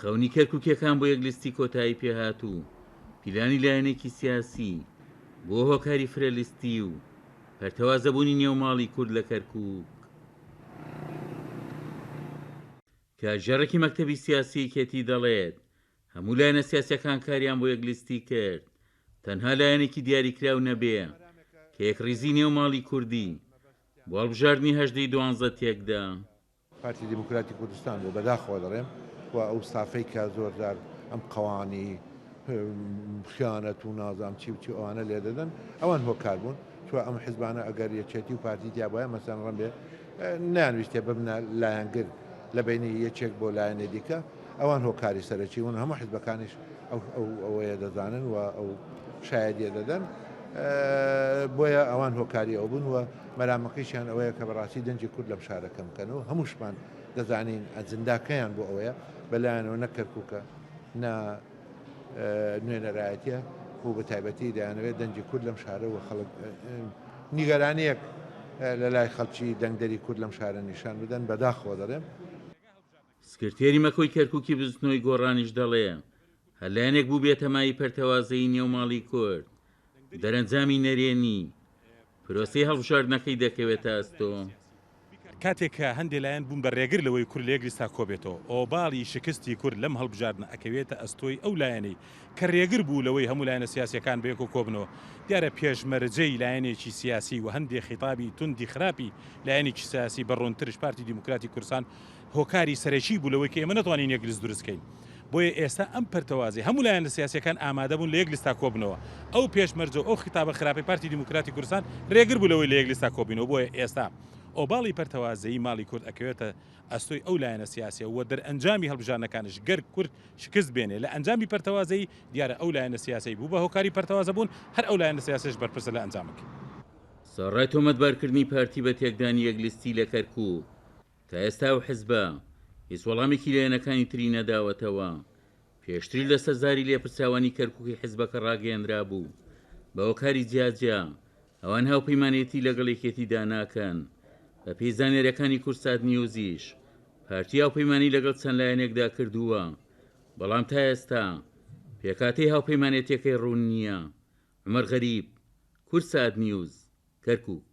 خەونی کەرکووکیەکان بۆ یەکلیستی کۆتایی پێهاتوو پیلانی لایەنێکی سیاسی بۆ هۆکاری فرەلیستی و پەرتەوازەبوونی نێوماڵی کورد لە کەرکووک کاتژێڕێکی مەکتەبی سیاسی کێتی دەڵێت هەموو لایەنە سیاسیەکان کاریان بۆ یەکلیستی کرد تەنها لایەنێکی دیاریکراو نەبێ کە یەکڕیزی نێوماڵی کوردی بۆ هەڵبژاردننی هەژدەی 12 تێکدا. پارتی دیموکراتی کوردستان بۆ بەداخەوە دەڕێم و ئەو ستافەی کە زۆرجار ئەم قەوانی خیانەت و نازام چی بچی ئەوانە لێ دەدەن ئەوان هۆکار بوون چوە ئەم حیزبانە ئەگەر یەکێتی و پارتی دیابایە مەسەن ڕەن بێ نانویستێ ببنە لایەنگر لە بینی یەکێک بۆ لایەنێ دیکە ئەوان هۆکاری سەرەکی ون هەموو حیزبەکانیش ئەوەیە دەزانن و ئەو شایەدیە دەدەن بۆیە ئەوان هۆکاری ئەو بوون و مەرامەکەیشیان ئەوەیە کە بەڕاستی دەنجی کورد لەم شارەکەم بکەنەوە هەمووشمان دەزانین ئەجنداکەیان بۆ ئەوەیە بەلایەنەوە نە کەرکووکە نا نوێنەرایەتیە و بە تایبەتی دەیانەوێت دەنجی کورد لەم شارەوە خەڵک نیگەرانیەک لە لای خەڵکی دەنگدەری کورد لەم شارە نیشان بدەن بەداخەوە دەڕێم. سکرتێری مەکۆی کەرکووکی بزنەوەی گۆڕانیش دەڵێ هەلایەنێک بوو بێتە مای پەرتەوازەی نێوماڵی کورد دەرەنجامی نەرێنی پرۆسەی هەڵبژاردنەکەی دەکەوێتە ئەستۆ. کاتێک کە هەندێک لایەن بوون بە ڕێگر لەوەی کورد لە یەکلیستا کۆبێتەوە ئۆباڵی شکستی کورد لەم هەڵبژاردنە ئەکەوێتە ئەستۆی ئەو لایەنەی کە ڕێگر بوو لەوەی هەموو لایەنە سیاسیەکان بەیەک و کۆبنەوە دیارە پێشمەرجەی لایەنێکی سیاسی و هەندێک خیتابی توندی خراپی لایەنێکی سیاسی بەڕۆنترش پارتی دیموکراتی کوردستان هۆکاری سەرەکی بوو لەوەی کە ئێمە نەتوانین یەکلیست دروستکەین بۆیە ئێستا ئەم پەرتەوازی هەموو لایەنە سیاسیەکان ئامادە بوون لە یەکلیستا کۆبنەوە ئەو پێشمەرجە ئەو خیتابە خراپی پارتی دیموکراتی کوردستان ڕێگر بوو لەوەی لە یەکلیستا کۆبینەوە بۆیە ئێستا ئۆباڵی پەرتەوازەیی ماڵی کورد ئەکەوێتە ئەستۆی ئەو لایەنە سیاسیە و دەرئەنجامی هەڵبژاردنەکانش گەر کورد شکست بێنێ لە ئەنجامی پەرتەوازەیی دیارە ئەو لایەنە سیاسی بوو بە هۆکاری پەرتەوازە بوون هەر ئەو لایەنە سیاسیش بەرپرسە لە ئەنجامەکە. ساڕای تۆمەتبارکردنی پارتی بە تێکدانی یەکلیستی لە کەرکووک تا ئێستا و حیزبە هیچ وەڵامێکی لایەنەکانی تری نەداوەتەوە پێشتری لە سەرزاری لێپرساوانی کەرکووکی حیزبەکە ڕاگەیەنرا بوو بە هۆکاری جیاجیا ئەوان هاوپەیمانێتی لەگەڵ یەکێتیدا ناکەن بە پێی زانێرەکانی کورسات نیوزیش پارتی هاوپەیمانی لەگەڵ چەند لایەنێکدا کردووە بەڵام تا ئێستا پێکاتەی هاوپەیمانێتیەکەی ڕوون نییە. عومەر غەریب، کورسات نیوز، کەرکووک.